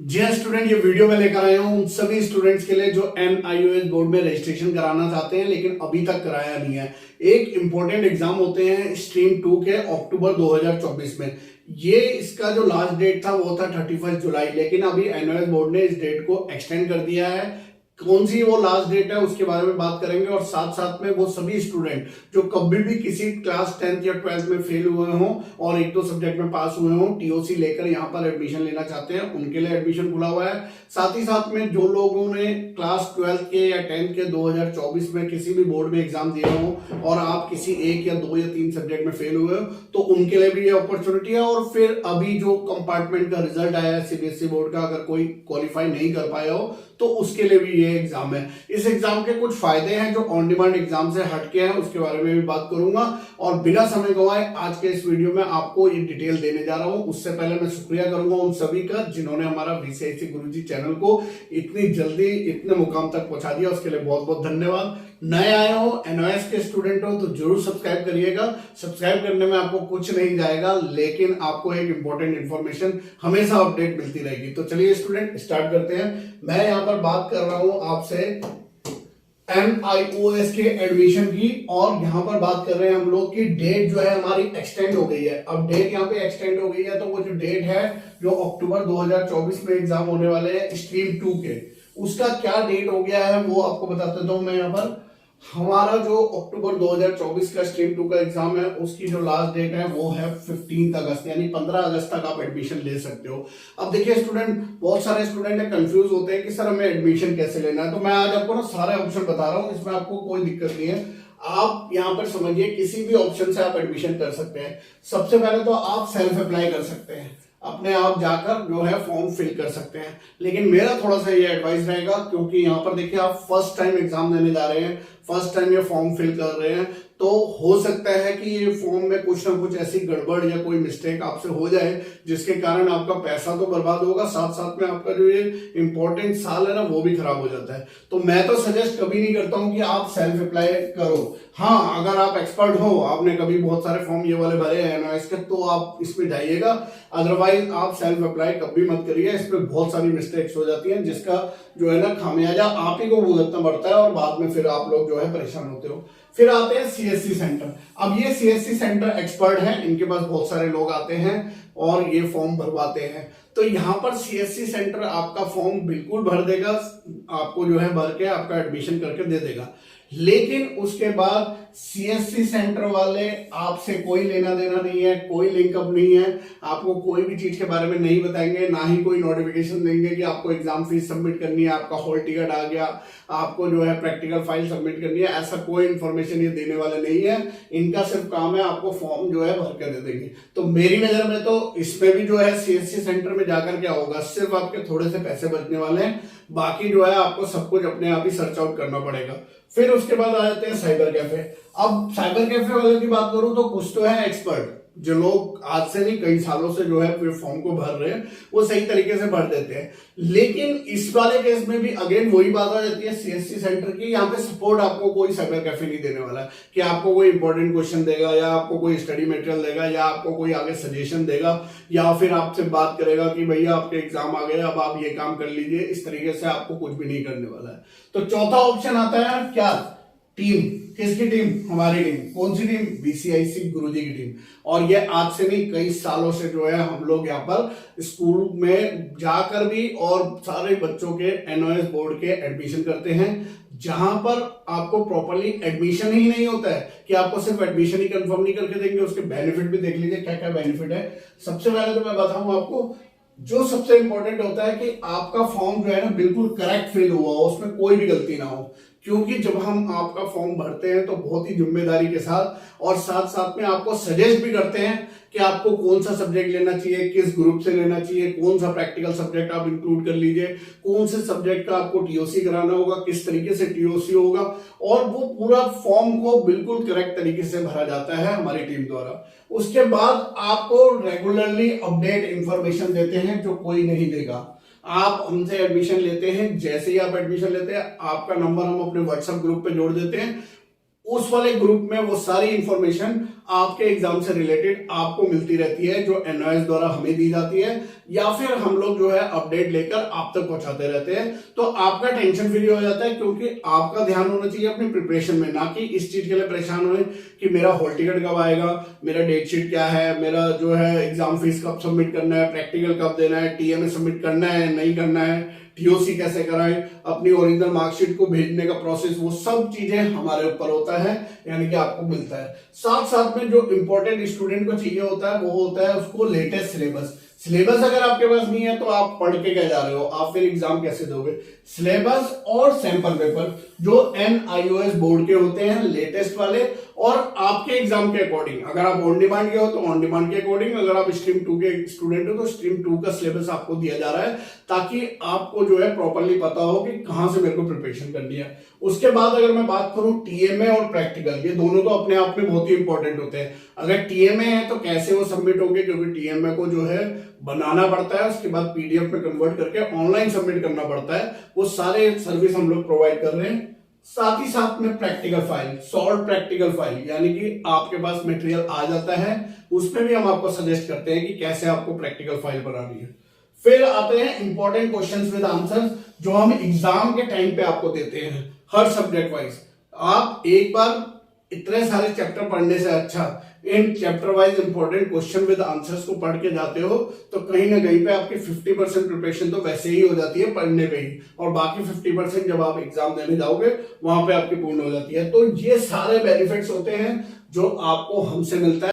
जी हाँ स्टूडेंट, ये वीडियो में लेकर आया हूँ उन सभी स्टूडेंट्स के लिए जो NIOS बोर्ड में रजिस्ट्रेशन कराना चाहते हैं लेकिन अभी तक कराया नहीं है। एक इम्पोर्टेंट एग्जाम होते हैं स्ट्रीम 2 के अक्टूबर 2024 में। ये इसका जो लास्ट डेट था वो था 31 जुलाई, लेकिन अभी NIOS बोर्ड ने इस डेट को एक्सटेंड कर दिया है। कौन सी वो लास्ट डेट है उसके बारे में बात करेंगे और साथ साथ में वो सभी स्टूडेंट जो कभी भी किसी क्लास 10th या 12th में फेल हुए हों और एक दो सब्जेक्ट में पास हुए हों, TOC लेकर यहाँ पर एडमिशन लेना चाहते हैं, उनके लिए एडमिशन खुला हुआ है। साथ ही साथ में जो लोगों ने क्लास 12th के या 10th के 2024 में किसी भी बोर्ड में एग्जाम दिए हों और आप किसी एक या दो या तीन सब्जेक्ट में फेल हुए हो तो उनके लिए भी ये अपॉर्चुनिटी है। और फिर अभी जो कंपार्टमेंट का रिजल्ट आया है CBSE बोर्ड का, अगर कोई क्वालिफाई नहीं कर पाया हो तो उसके लिए भी ये एग्जाम है। इस एग्जाम के कुछ फायदे हैं जो ऑन डिमांड एग्जाम से हटके हैं, उसके बारे में भी बात करूंगा। और बिना समय गंवाए आज के इस वीडियो में आपको ये डिटेल देने जा रहा हूं। उससे पहले मैं शुक्रिया करूंगा उन सभी का जिन्होंने हमारा VCIC गुरुजी चैनल को इतनी जल्दी इतने मुकाम तक पहुंचा दिया, उसके लिए बहुत बहुत धन्यवाद। नए आए हो, NIOS के स्टूडेंट हो तो जरूर सब्सक्राइब करिएगा। सब्सक्राइब करने में आपको कुछ नहीं जाएगा, लेकिन आपको एक इंपॉर्टेंट इंफॉर्मेशन हमेशा अपडेट मिलती रहेगी। तो चलिए स्टूडेंट स्टार्ट करते हैं। मैं यहाँ पर बात कर रहा हूं आपसे NIOS के एडमिशन की, और यहाँ पर बात कर रहे हैं हम लोग की डेट जो है हमारी एक्सटेंड हो गई है। अब डेट यहाँ पे एक्सटेंड हो गई है तो वो जो डेट है जो अक्टूबर 2024 में एग्जाम होने वाले हैं स्ट्रीम 2 के, उसका क्या डेट हो गया है वो आपको बता देता हूं मैं यहाँ पर। हमारा जो अक्टूबर 2024 का स्ट्रीम 2 का एग्जाम है उसकी जो लास्ट डेट है वो है 15 अगस्त, यानी 15 अगस्त तक आप एडमिशन ले सकते हो। अब देखिए स्टूडेंट, बहुत सारे स्टूडेंट है कंफ्यूज होते हैं कि सर हमें एडमिशन कैसे लेना है, तो मैं आज आपको ना सारे ऑप्शन बता रहा हूँ, इसमें आपको कोई दिक्कत नहीं है। आप यहाँ पर समझिए किसी भी ऑप्शन से आप एडमिशन कर सकते हैं। सबसे पहले तो आप सेल्फ अप्लाई कर सकते हैं, अपने आप जाकर जो है फॉर्म फिल कर सकते हैं। लेकिन मेरा थोड़ा सा ये एडवाइस रहेगा, क्योंकि यहाँ पर देखिए आप फर्स्ट टाइम एग्जाम देने जा रहे हैं, फर्स्ट टाइम ये फॉर्म फिल कर रहे हैं, तो हो सकता है कि ये फॉर्म में कुछ ना कुछ ऐसी गड़बड़ या कोई मिस्टेक आपसे हो जाए जिसके कारण आपका पैसा तो बर्बाद होगा, साथ साथ में आपका जो ये इंपॉर्टेंट साल है ना वो भी खराब हो जाता है। तो मैं तो सजेस्ट कभी नहीं करता हूं कि आप सेल्फ अप्लाई करो। हाँ, अगर आप एक्सपर्ट हो, आपने कभी बहुत सारे फॉर्म ये वाले भरे हैं NIOS के, तो आप इसमें जाइएगा। अदरवाइज आप सेल्फ अप्लाई कभी मत करिए, इसमें बहुत सारी मिस्टेक्स हो जाती हैं जिसका जो है ना खामियाजा आप ही को भुगतना पड़ता है और बाद में फिर आप लोग जो है परेशान होते हो। फिर आते हैं CSC सेंटर। अब ये CSC सेंटर एक्सपर्ट हैं, इनके पास बहुत सारे लोग आते हैं और ये फॉर्म भरवाते हैं। तो यहाँ पर CSC सेंटर आपका फॉर्म बिल्कुल भर देगा, आपको जो है भर के आपका एडमिशन करके दे देगा। लेकिन उसके बाद CSC सेंटर वाले आपसे कोई लेना देना नहीं है, कोई लिंकअप नहीं है, आपको कोई भी चीज के बारे में नहीं बताएंगे, ना ही कोई नोटिफिकेशन देंगे कि आपको एग्जाम फीस सबमिट करनी है, आपका हॉल टिकट आ गया, आपको जो है प्रैक्टिकल फाइल सबमिट करनी है। ऐसा कोई इंफॉर्मेशन ये देने वाले नहीं है। इनका सिर्फ काम है आपको फॉर्म जो है भर के दे देंगे। तो मेरी नजर में तो इसमें भी जो है CSC सेंटर में जाकर क्या होगा, सिर्फ आपके थोड़े से पैसे बचने वाले हैं, बाकी जो है आपको सब कुछ अपने आप ही सर्च आउट करना पड़ेगा। फिर उसके बाद आ जाते हैं साइबर कैफे। अब साइबर कैफे वाले की बात करूं तो कुछ तो है एक्सपर्ट, जो लोग आज से नहीं कई सालों से जो है फॉर्म को भर रहे हैं, वो सही तरीके से भर देते हैं। लेकिन इस वाले केस में भी अगेन वही बात आ जाती है CSC सेंटर की, यहाँ पे सपोर्ट आपको कोई साइबर कैफे नहीं देने वाला कि आपको कोई इंपॉर्टेंट क्वेश्चन देगा या आपको कोई स्टडी मटेरियल देगा या आपको कोई आगे सजेशन देगा या फिर आपसे बात करेगा कि भैया आपके एग्जाम आ गए, अब आप ये काम कर लीजिए। इस तरीके से आपको कुछ भी नहीं करने वाला है। तो चौथा ऑप्शन आता है क्या, टीम। किसकी टीम, हमारी टीम। कौन सी टीम, VCIC गुरुजी की टीम। और ये आज से नहीं कई सालों से जो है हम लोग यहाँ पर स्कूल में जाकर भी और सारे बच्चों के NIOS बोर्ड के एडमिशन करते हैं, जहां पर आपको प्रॉपर्ली एडमिशन ही नहीं होता है कि आपको सिर्फ एडमिशन ही कंफर्म नहीं करके देंगे, उसके बेनिफिट भी देख लीजिए क्या क्या बेनिफिट है। सबसे पहले तो मैं बताऊं आपको, जो सबसे इंपॉर्टेंट होता है कि आपका फॉर्म जो है ना बिल्कुल करेक्ट फिल हुआ हो, उसमें कोई भी गलती ना हो। क्योंकि जब हम आपका फॉर्म भरते हैं तो बहुत ही जिम्मेदारी के साथ और साथ साथ में आपको सजेस्ट भी करते हैं कि आपको कौन सा सब्जेक्ट लेना चाहिए, किस ग्रुप से लेना चाहिए, कौन सा प्रैक्टिकल सब्जेक्ट आप इंक्लूड कर लीजिए, कौन से सब्जेक्ट का आपको TOC कराना होगा, किस तरीके से TOC होगा, और वो पूरा फॉर्म को बिल्कुल करेक्ट तरीके से भरा जाता है हमारी टीम द्वारा। उसके बाद आपको रेगुलरली अपडेट इंफॉर्मेशन देते हैं जो कोई नहीं देगा। आप हमसे एडमिशन लेते हैं, जैसे ही आप एडमिशन लेते हैं आपका नंबर हम अपने WhatsApp ग्रुप पे जोड़ देते हैं, उस वाले ग्रुप में वो सारी इंफॉर्मेशन आपके एग्जाम से रिलेटेड आपको मिलती रहती है, जो एनओएस द्वारा हमें दी जाती है, या फिर हम लोग जो है अपडेट लेकर आप तक पहुंचाते रहते हैं। तो आपका टेंशन फ्री हो जाता है, क्योंकि आपका ध्यान होना चाहिए अपनी प्रिपरेशन में, ना कि इस चीज के लिए परेशान होए कि मेरा हॉल टिकट कब आएगा, मेरा डेट शीट क्या है, मेरा जो है एग्जाम फीस कब सबमिट करना है, प्रैक्टिकल कब देना है, टीएमए सबमिट करना है नहीं करना है, टीओसी कैसे कराएं, अपनी ओरिजिनल मार्कशीट को भेजने का प्रोसेस, वो सब चीजें हमारे ऊपर होता है, यानी कि आपको मिलता है। साथ साथ में जो इंपॉर्टेंट स्टूडेंट को चाहिए होता है वो होता है उसको लेटेस्ट सिलेबस। सिलेबस अगर आपके पास नहीं है तो आप पढ़ के क्या जा रहे हो, आप फिर एग्जाम कैसे दोगे। सिलेबस और सैंपल पेपर जो NIOS बोर्ड के होते हैं लेटेस्ट वाले, और आपके एग्जाम के अकॉर्डिंग, अगर आप ऑन डिमांड के हो तो ऑन डिमांड के अकॉर्डिंग, अगर आप स्ट्रीम 2 के स्टूडेंट हो तो स्ट्रीम 2 का सिलेबस आपको दिया जा रहा है, ताकि आपको जो है प्रॉपरली पता हो कि कहां से मेरे को प्रिपरेशन करनी है। उसके बाद अगर मैं बात करूं टीएमए और प्रैक्टिकल, ये दोनों तो अपने आप में बहुत ही इंपॉर्टेंट होते हैं। अगर टीएमए है तो कैसे वो सबमिट होंगे, क्योंकि टीएमए को जो है बनाना पड़ता है, उसके बाद पीडीएफ में कन्वर्ट करके ऑनलाइन सबमिट करना पड़ता है, वो सारे सर्विस हम लोग प्रोवाइड कर रहे हैं। साथ ही साथ में practical file, solve practical file, यानी कि आपके पास मटेरियल आ जाता है, उसमें भी हम आपको सजेस्ट करते हैं कि कैसे आपको प्रैक्टिकल फाइल बनानी है। फिर आते हैं इंपॉर्टेंट क्वेश्चंस विद आंसर्स, जो हम एग्जाम के टाइम पे आपको देते हैं हर सब्जेक्ट वाइज। आप एक बार इतने सारे चैप्टर पढ़ने से अच्छा in chapter wise important question with answers को पढ़ के जाते हो, तो कहीं ना कहीं पे आपकी 50% प्रिपरेशन तो वैसे ही हो जाती है पढ़ने पे ही, और बाकी 50% जब आप एग्जाम देने जाओगे वहां पे आपकी पूर्ण हो जाती है। तो ये सारे बेनिफिट्स होते हैं जो आपको हमसे मिलता है।